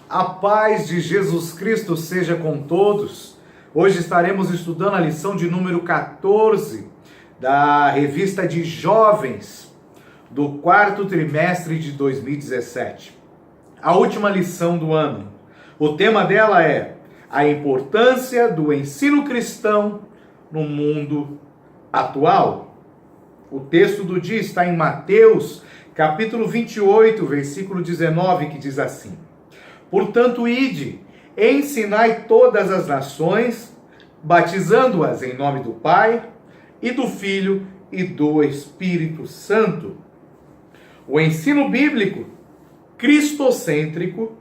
A paz de Jesus Cristo seja com todos. Hoje estaremos estudando a lição de número 14 da revista de jovens do quarto trimestre de 2017. A última lição do ano. O tema dela é a importância do ensino cristão no mundo atual. O texto do dia está em Mateus, capítulo 28, versículo 19, que diz assim: Portanto, ide, ensinai todas as nações, batizando-as em nome do Pai, e do Filho, e do Espírito Santo. O ensino bíblico, cristocêntrico,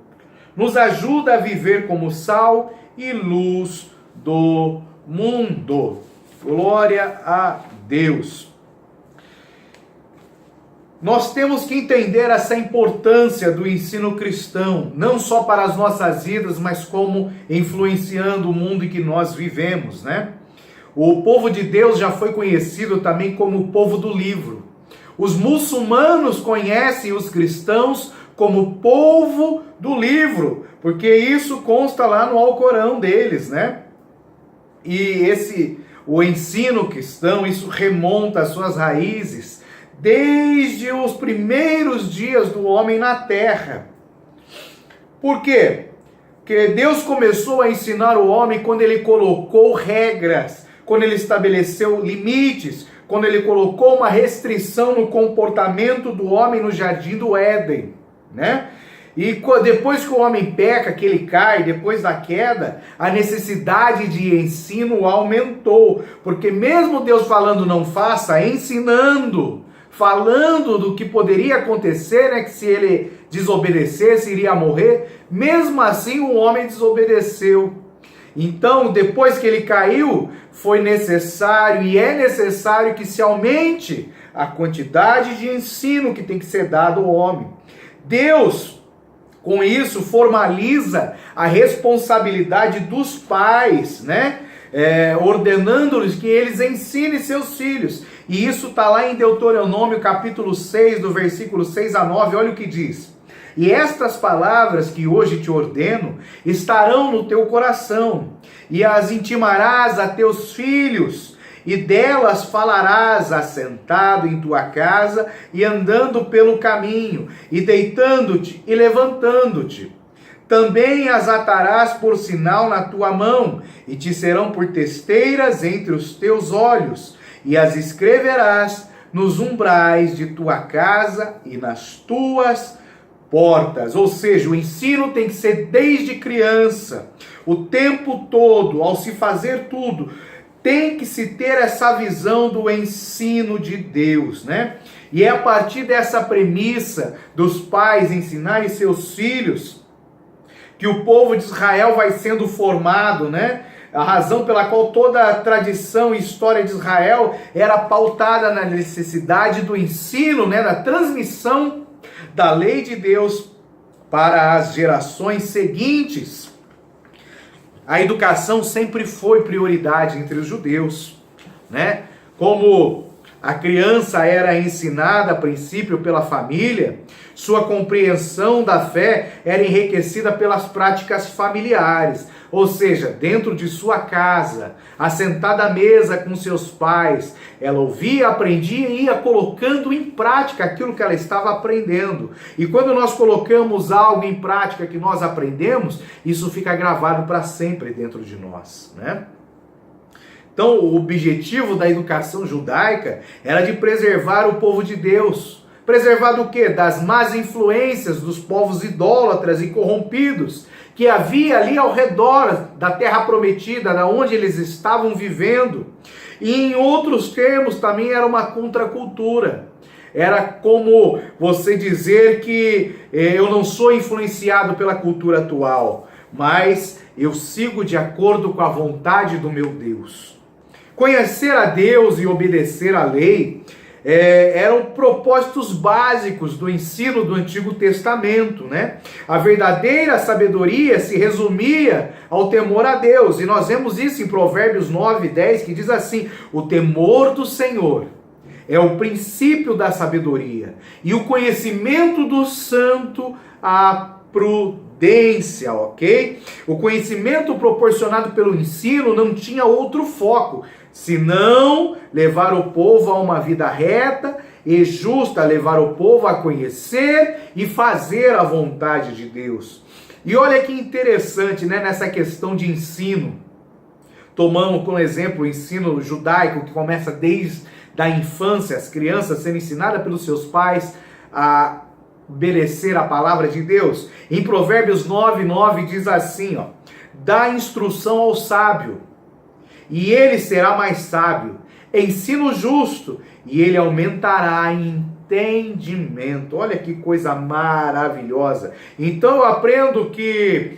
nos ajuda a viver como sal e luz do mundo. Glória a Deus! Nós temos que entender essa importância do ensino cristão, não só para as nossas vidas, mas como influenciando o mundo em que nós vivemos, né? O povo de Deus já foi conhecido também como o povo do livro. Os muçulmanos conhecem os cristãos como povo do livro, porque isso consta lá no Alcorão deles, né? E o ensino cristão, isso remonta às suas raízes desde os primeiros dias do homem na terra. Por quê? Porque Deus começou a ensinar o homem quando ele colocou regras, quando ele estabeleceu limites, quando ele colocou uma restrição no comportamento do homem no jardim do Éden, né? E depois que o homem peca, que ele cai, depois da queda, a necessidade de ensino aumentou, porque mesmo Deus falando não faça, ensinando, falando do que poderia acontecer, né, que se ele desobedecesse, iria morrer, mesmo assim o homem desobedeceu. Então, depois que ele caiu, foi necessário e é necessário que se aumente a quantidade de ensino que tem que ser dado ao homem. Deus, com isso, formaliza a responsabilidade dos pais, né? Ordenando-lhes que eles ensinem seus filhos. E isso está lá em Deuteronômio capítulo 6, do versículo 6 a 9, olha o que diz. E estas palavras que hoje te ordeno estarão no teu coração, e as intimarás a teus filhos, e delas falarás assentado em tua casa, e andando pelo caminho, e deitando-te e levantando-te. Também as atarás por sinal na tua mão, e te serão por testeiras entre os teus olhos, e as escreverás nos umbrais de tua casa e nas tuas portas. Ou seja, o ensino tem que ser desde criança, o tempo todo, ao se fazer tudo, tem que se ter essa visão do ensino de Deus, né? E é a partir dessa premissa dos pais ensinarem seus filhos que o povo de Israel vai sendo formado, né? A razão pela qual toda a tradição e história de Israel era pautada na necessidade do ensino, né? Da transmissão da lei de Deus para as gerações seguintes. A educação sempre foi prioridade entre os judeus, né? Como a criança era ensinada a princípio pela família, sua compreensão da fé era enriquecida pelas práticas familiares, ou seja, dentro de sua casa, assentada à mesa com seus pais, ela ouvia, aprendia e ia colocando em prática aquilo que ela estava aprendendo. E quando nós colocamos algo em prática que nós aprendemos, isso fica gravado para sempre dentro de nós, né? Então, o objetivo da educação judaica era de preservar o povo de Deus. Preservar do quê? Das más influências dos povos idólatras e corrompidos que havia ali ao redor da terra prometida, da onde eles estavam vivendo. E em outros termos também era uma contracultura. Era como você dizer que eu não sou influenciado pela cultura atual, mas eu sigo de acordo com a vontade do meu Deus. Conhecer a Deus e obedecer à lei eram propósitos básicos do ensino do Antigo Testamento, né? A verdadeira sabedoria se resumia ao temor a Deus, e nós vemos isso em Provérbios 9, 10, que diz assim: o temor do Senhor é o princípio da sabedoria, e o conhecimento do santo a prudência, ok? O conhecimento proporcionado pelo ensino não tinha outro foco, senão levar o povo a uma vida reta e justa, levar o povo a conhecer e fazer a vontade de Deus. E olha que interessante, né, nessa questão de ensino. Tomamos como exemplo o ensino judaico, que começa desde a infância, as crianças sendo ensinadas pelos seus pais a obedecer a palavra de Deus. Em Provérbios 9:9 diz assim, ó: dá instrução ao sábio, e ele será mais sábio. Ensino justo, e ele aumentará em entendimento. Olha que coisa maravilhosa. Então eu aprendo que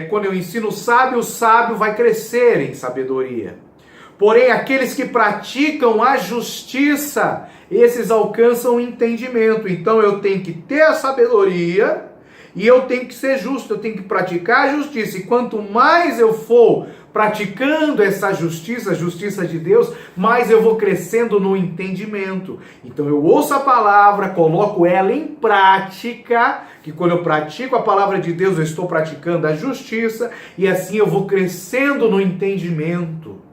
quando eu ensino o sábio vai crescer em sabedoria. Porém, aqueles que praticam a justiça, esses alcançam o entendimento. Então eu tenho que ter a sabedoria e eu tenho que ser justo, eu tenho que praticar a justiça. E quanto mais eu for praticando essa justiça, a justiça de Deus, mais eu vou crescendo no entendimento. Então eu ouço a palavra, coloco ela em prática, que quando eu pratico a palavra de Deus, eu estou praticando a justiça, e assim eu vou crescendo no entendimento.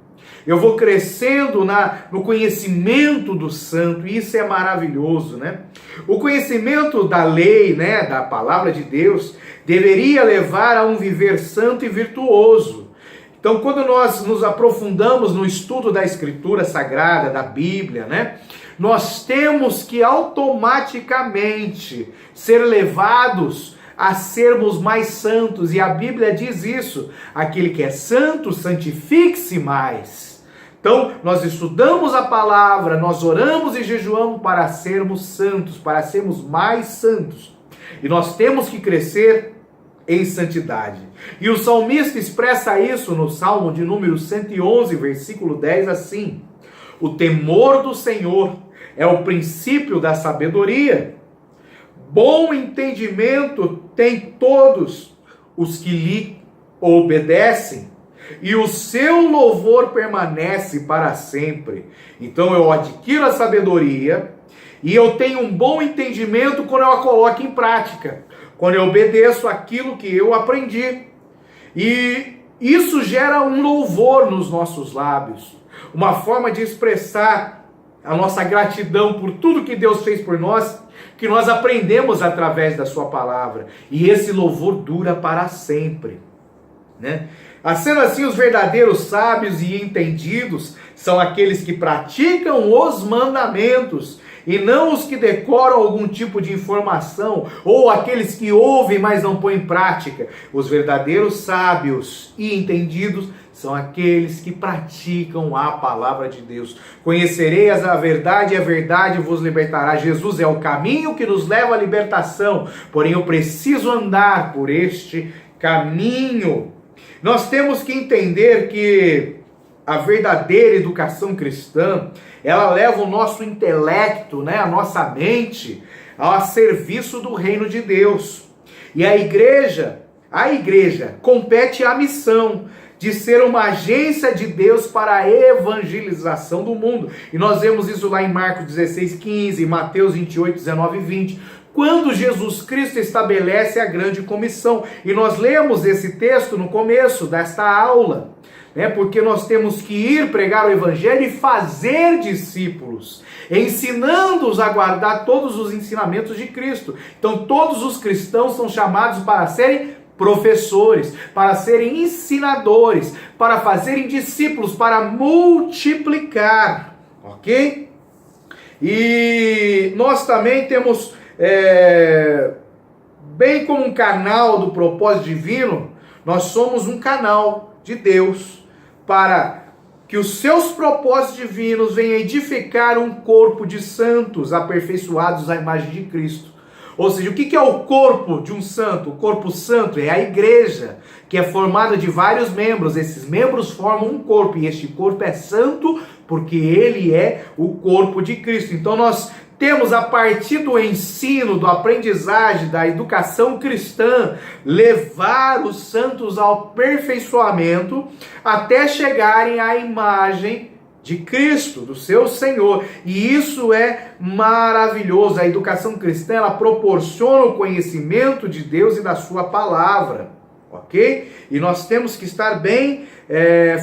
Eu vou crescendo no conhecimento do santo, e isso é maravilhoso, né? O conhecimento da lei, né, da palavra de Deus, deveria levar a um viver santo e virtuoso. Então, quando nós nos aprofundamos no estudo da Escritura Sagrada, da Bíblia, né, nós temos que automaticamente ser levados a sermos mais santos, e a Bíblia diz isso: aquele que é santo, santifique-se mais. Então, nós estudamos a palavra, nós oramos e jejuamos para sermos santos, para sermos mais santos. E nós temos que crescer em santidade. E o salmista expressa isso no Salmo de número 111, versículo 10, assim: o temor do Senhor é o princípio da sabedoria. Bom entendimento tem todos os que lhe obedecem, e o seu louvor permanece para sempre. Então eu adquiro a sabedoria e eu tenho um bom entendimento quando eu a coloco em prática, quando eu obedeço aquilo que eu aprendi. E isso gera um louvor nos nossos lábios, uma forma de expressar a nossa gratidão por tudo que Deus fez por nós, que nós aprendemos através da sua palavra. E esse louvor dura para sempre, né? Sendo assim, os verdadeiros sábios e entendidos são aqueles que praticam os mandamentos, e não os que decoram algum tipo de informação, ou aqueles que ouvem, mas não põem em prática. Os verdadeiros sábios e entendidos são aqueles que praticam a palavra de Deus. Conhecereis a verdade, e a verdade vos libertará. Jesus é o caminho que nos leva à libertação, porém eu preciso andar por este caminho. Nós temos que entender que a verdadeira educação cristã, ela leva o nosso intelecto, né, a nossa mente, a serviço do reino de Deus. E a igreja compete a missão de ser uma agência de Deus para a evangelização do mundo. E nós vemos isso lá em Marcos 16:15, Mateus 28, 19 e 20. Quando Jesus Cristo estabelece a grande comissão. E nós lemos esse texto no começo desta aula, né? Porque nós temos que ir pregar o evangelho e fazer discípulos, ensinando-os a guardar todos os ensinamentos de Cristo. Então todos os cristãos são chamados para serem professores, para serem ensinadores, para fazerem discípulos, para multiplicar, ok? E nós também temos, bem como um canal do propósito divino, nós somos um canal de Deus para que os seus propósitos divinos venham edificar um corpo de santos aperfeiçoados à imagem de Cristo. Ou seja, o que é o corpo de um santo? O corpo santo é a igreja, que é formada de vários membros. Esses membros formam um corpo, e este corpo é santo porque ele é o corpo de Cristo. Então nós temos, a partir do ensino, da aprendizagem, da educação cristã, levar os santos ao aperfeiçoamento até chegarem à imagem de Cristo, do seu Senhor. E isso é maravilhoso. A educação cristã, ela proporciona o conhecimento de Deus e da sua palavra, ok? E nós temos que estar bem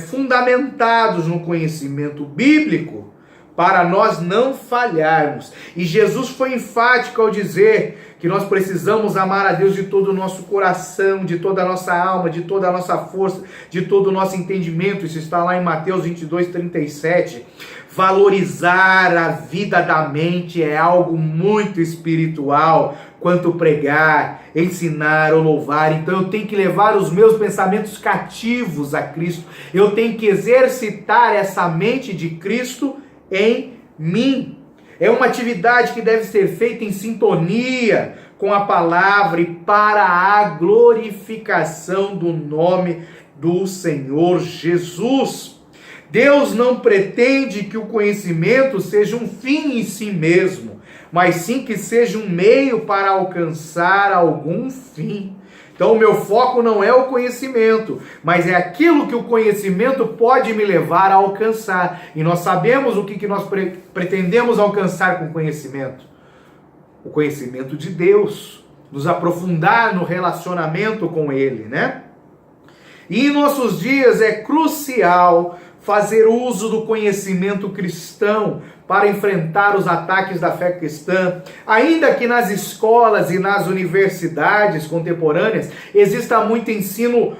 fundamentados no conhecimento bíblico para nós não falharmos. E Jesus foi enfático ao dizer que nós precisamos amar a Deus de todo o nosso coração, de toda a nossa alma, de toda a nossa força, de todo o nosso entendimento. Isso está lá em Mateus 22:37. Valorizar a vida da mente é algo muito espiritual, quanto pregar, ensinar ou louvar. Então eu tenho que levar os meus pensamentos cativos a Cristo. Eu tenho que exercitar essa mente de Cristo em mim. É uma atividade que deve ser feita em sintonia com a palavra e para a glorificação do nome do Senhor Jesus. Deus não pretende que o conhecimento seja um fim em si mesmo, mas sim que seja um meio para alcançar algum fim. Então o meu foco não é o conhecimento, mas é aquilo que o conhecimento pode me levar a alcançar. E nós sabemos o que nós pretendemos alcançar com o conhecimento. O conhecimento de Deus, nos aprofundar no relacionamento com Ele, né? E em nossos dias é crucial fazer uso do conhecimento cristão para enfrentar os ataques da fé cristã, ainda que nas escolas e nas universidades contemporâneas exista muito ensino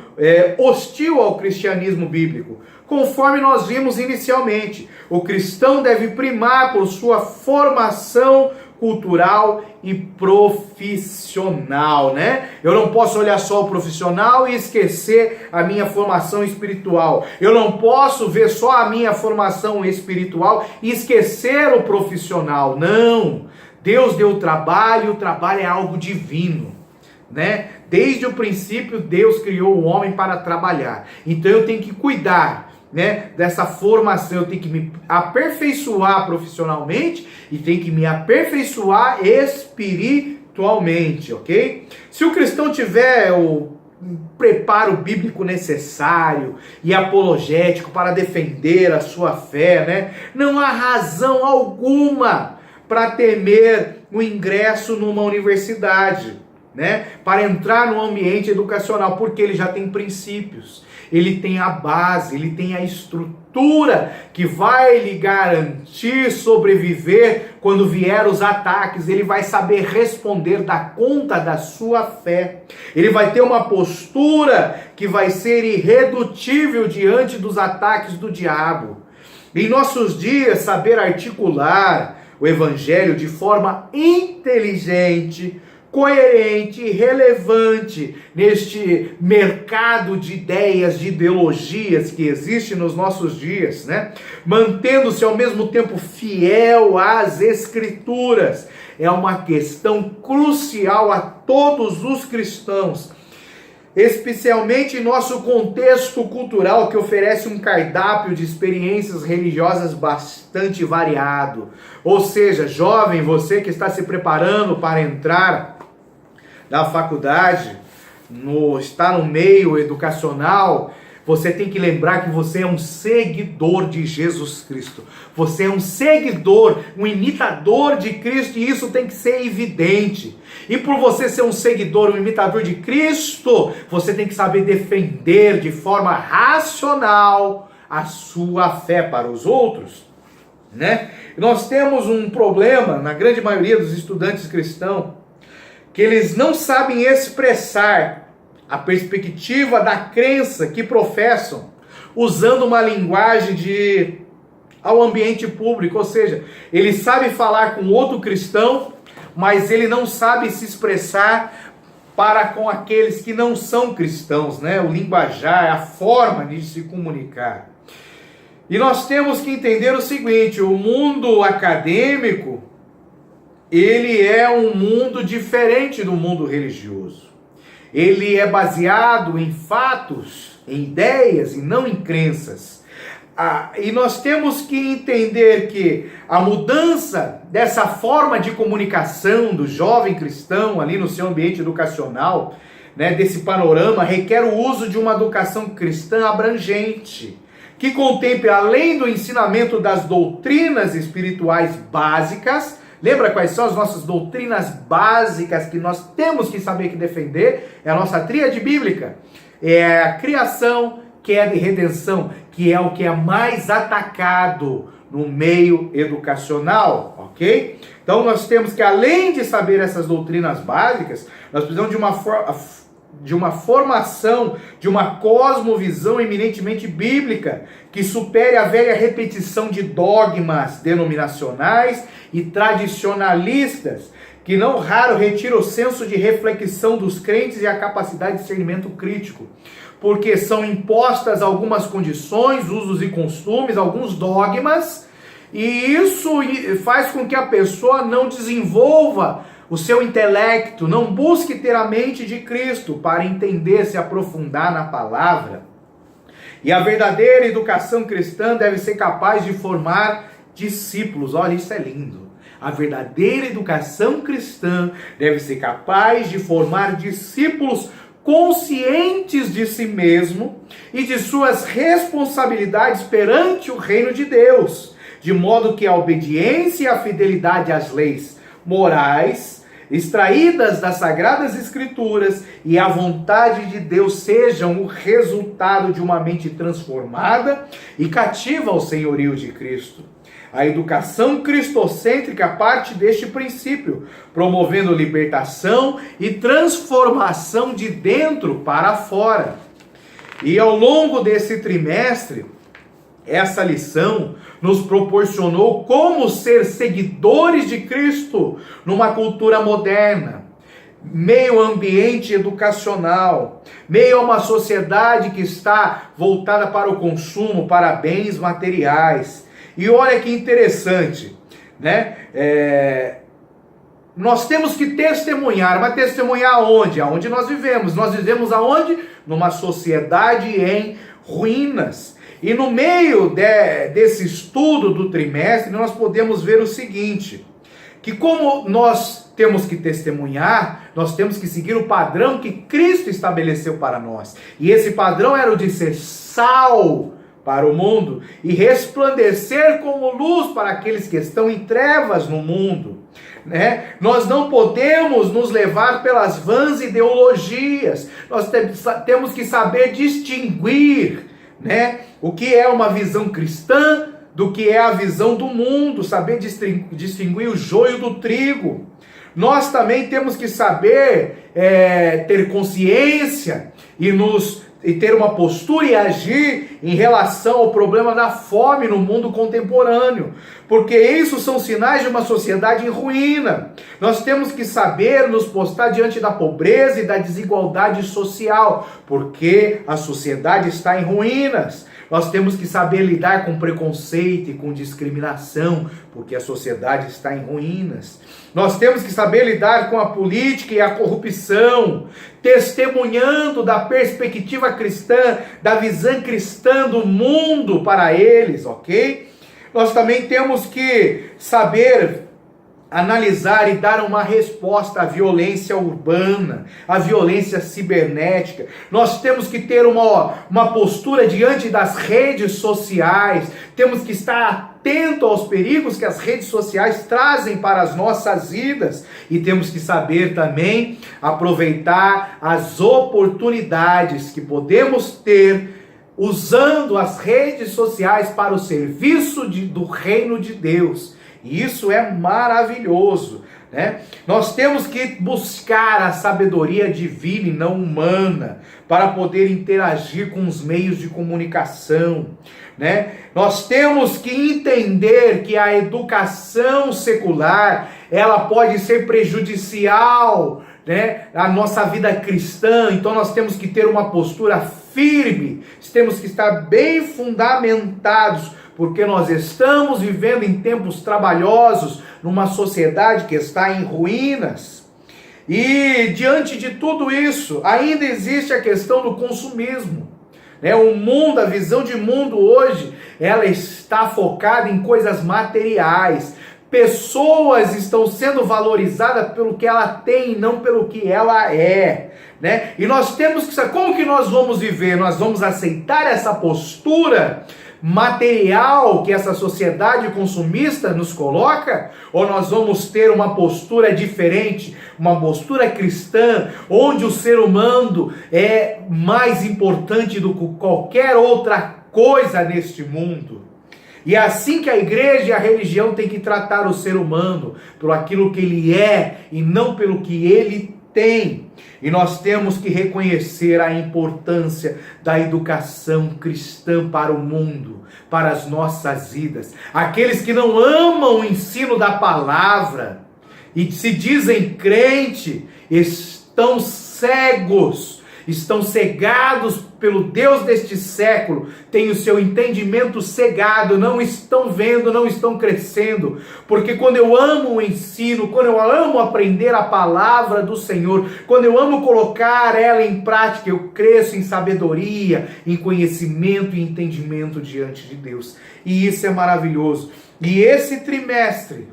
hostil ao cristianismo bíblico. Conforme nós vimos inicialmente, o cristão deve primar por sua formação cultural e profissional, né? Eu não posso olhar só o profissional e esquecer a minha formação espiritual. Eu não posso ver só a minha formação espiritual e esquecer o profissional. Não! Deus deu trabalho e o trabalho é algo divino, né? Desde o princípio, Deus criou o homem para trabalhar. Então eu tenho que cuidar, né, dessa formação. Eu tenho que me aperfeiçoar profissionalmente e tenho que me aperfeiçoar espiritualmente, ok? Se o cristão tiver o preparo bíblico necessário e apologético para defender a sua fé, né, não há razão alguma para temer o ingresso numa universidade, né, para entrar no ambiente educacional, porque ele já tem princípios, ele tem a base, ele tem a estrutura que vai lhe garantir sobreviver quando vier os ataques. Ele vai saber responder, dar conta da sua fé. Ele vai ter uma postura que vai ser irredutível diante dos ataques do diabo. Em nossos dias, saber articular o evangelho de forma inteligente, coerente e relevante neste mercado de ideias, de ideologias que existe nos nossos dias, né? Mantendo-se ao mesmo tempo fiel às Escrituras, é uma questão crucial a todos os cristãos, especialmente em nosso contexto cultural que oferece um cardápio de experiências religiosas bastante variado. Ou seja, jovem, você que está se preparando para entrar na faculdade, está no meio educacional, você tem que lembrar que você é um seguidor de Jesus Cristo. Você é um seguidor, um imitador de Cristo, e isso tem que ser evidente. E por você ser um seguidor, um imitador de Cristo, você tem que saber defender de forma racional a sua fé para os outros, né? Nós temos um problema na grande maioria dos estudantes cristãos, que eles não sabem expressar a perspectiva da crença que professam, usando uma linguagem ao ambiente público. Ou seja, ele sabe falar com outro cristão, mas ele não sabe se expressar para com aqueles que não são cristãos, né? O linguajar, a forma de se comunicar. E nós temos que entender o seguinte: o mundo acadêmico, ele é um mundo diferente do mundo religioso. Ele é baseado em fatos, em ideias e não em crenças. E nós temos que entender que a mudança dessa forma de comunicação do jovem cristão ali no seu ambiente educacional, né, desse panorama, requer o uso de uma educação cristã abrangente, que contemple, além do ensinamento das doutrinas espirituais básicas, lembra quais são as nossas doutrinas básicas que nós temos que saber que defender? É a nossa tríade bíblica. É a criação, queda e redenção, que é o que é mais atacado no meio educacional, ok? Então nós temos que, além de saber essas doutrinas básicas, nós precisamos de uma formação, de uma cosmovisão eminentemente bíblica, que supere a velha repetição de dogmas denominacionais e tradicionalistas, que não raro retira o senso de reflexão dos crentes e a capacidade de discernimento crítico, porque são impostas algumas condições, usos e costumes, alguns dogmas, e isso faz com que a pessoa não desenvolva o seu intelecto, não busque ter a mente de Cristo para entender, se aprofundar na palavra. E a verdadeira educação cristã deve ser capaz de formar discípulos. Olha, isso é lindo. A verdadeira educação cristã deve ser capaz de formar discípulos conscientes de si mesmo e de suas responsabilidades perante o reino de Deus, de modo que a obediência e a fidelidade às leis morais extraídas das Sagradas Escrituras e a vontade de Deus sejam o resultado de uma mente transformada e cativa ao senhorio de Cristo. A educação cristocêntrica parte deste princípio, promovendo libertação e transformação de dentro para fora. E ao longo desse trimestre, essa lição nos proporcionou como ser seguidores de Cristo numa cultura moderna, meio ambiente educacional, meio a uma sociedade que está voltada para o consumo, para bens materiais. E olha que interessante, né? Nós temos que testemunhar, mas testemunhar aonde? Aonde nós vivemos. Nós vivemos aonde? Numa sociedade em ruínas. E no meio desse estudo do trimestre, nós podemos ver o seguinte, que como nós temos que testemunhar, nós temos que seguir o padrão que Cristo estabeleceu para nós. E esse padrão era o de ser sal para o mundo e resplandecer como luz para aqueles que estão em trevas no mundo, né? Nós não podemos nos levar pelas vãs ideologias, nós temos que saber distinguir, né, o que é uma visão cristã do que é a visão do mundo, saber distinguir o joio do trigo. Nós também temos que saber ter consciência e ter uma postura e agir em relação ao problema da fome no mundo contemporâneo, porque isso são sinais de uma sociedade em ruína. Nós temos que saber nos postar diante da pobreza e da desigualdade social, porque a sociedade está em ruínas. Nós temos que saber lidar com preconceito e com discriminação, porque a sociedade está em ruínas. Nós temos que saber lidar com a política e a corrupção, testemunhando da perspectiva cristã, da visão cristã do mundo para eles, ok? Nós também temos que saber analisar e dar uma resposta à violência urbana, à violência cibernética. Nós temos que ter uma postura diante das redes sociais, temos que estar atento aos perigos que as redes sociais trazem para as nossas vidas e temos que saber também aproveitar as oportunidades que podemos ter usando as redes sociais para o serviço do reino de Deus. E isso é maravilhoso, né? Nós temos que buscar a sabedoria divina e não humana para poder interagir com os meios de comunicação, né? Nós temos que entender que a educação secular, ela pode ser prejudicial, né, à nossa vida cristã. Então nós temos que ter uma postura firme, temos que estar bem fundamentados, porque nós estamos vivendo em tempos trabalhosos, numa sociedade que está em ruínas. E diante de tudo isso, ainda existe a questão do consumismo, né? O mundo, a visão de mundo hoje, ela está focada em coisas materiais. Pessoas estão sendo valorizadas pelo que ela tem, não pelo que ela é, né? E nós temos que saber como que nós vamos viver. Nós vamos aceitar essa postura material que essa sociedade consumista nos coloca? Ou nós vamos ter uma postura diferente, uma postura cristã, onde o ser humano é mais importante do que qualquer outra coisa neste mundo? E é assim que a igreja e a religião tem que tratar o ser humano, por aquilo que ele é e não pelo que ele tem. E nós temos que reconhecer a importância da educação cristã para o mundo, para as nossas vidas. Aqueles que não amam o ensino da palavra e se dizem crente, estão cegos, estão cegados pelo Deus deste século, têm o seu entendimento cegado, não estão vendo, não estão crescendo, porque quando eu amo o ensino, quando eu amo aprender a palavra do Senhor, quando eu amo colocar ela em prática, eu cresço em sabedoria, em conhecimento e entendimento diante de Deus, e isso é maravilhoso. E esse trimestre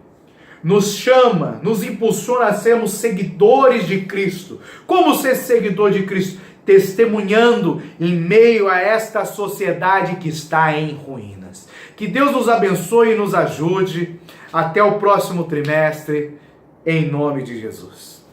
nos chama, nos impulsiona a sermos seguidores de Cristo. Como ser seguidor de Cristo? Testemunhando em meio a esta sociedade que está em ruínas. Que Deus nos abençoe e nos ajude. Até o próximo trimestre, em nome de Jesus.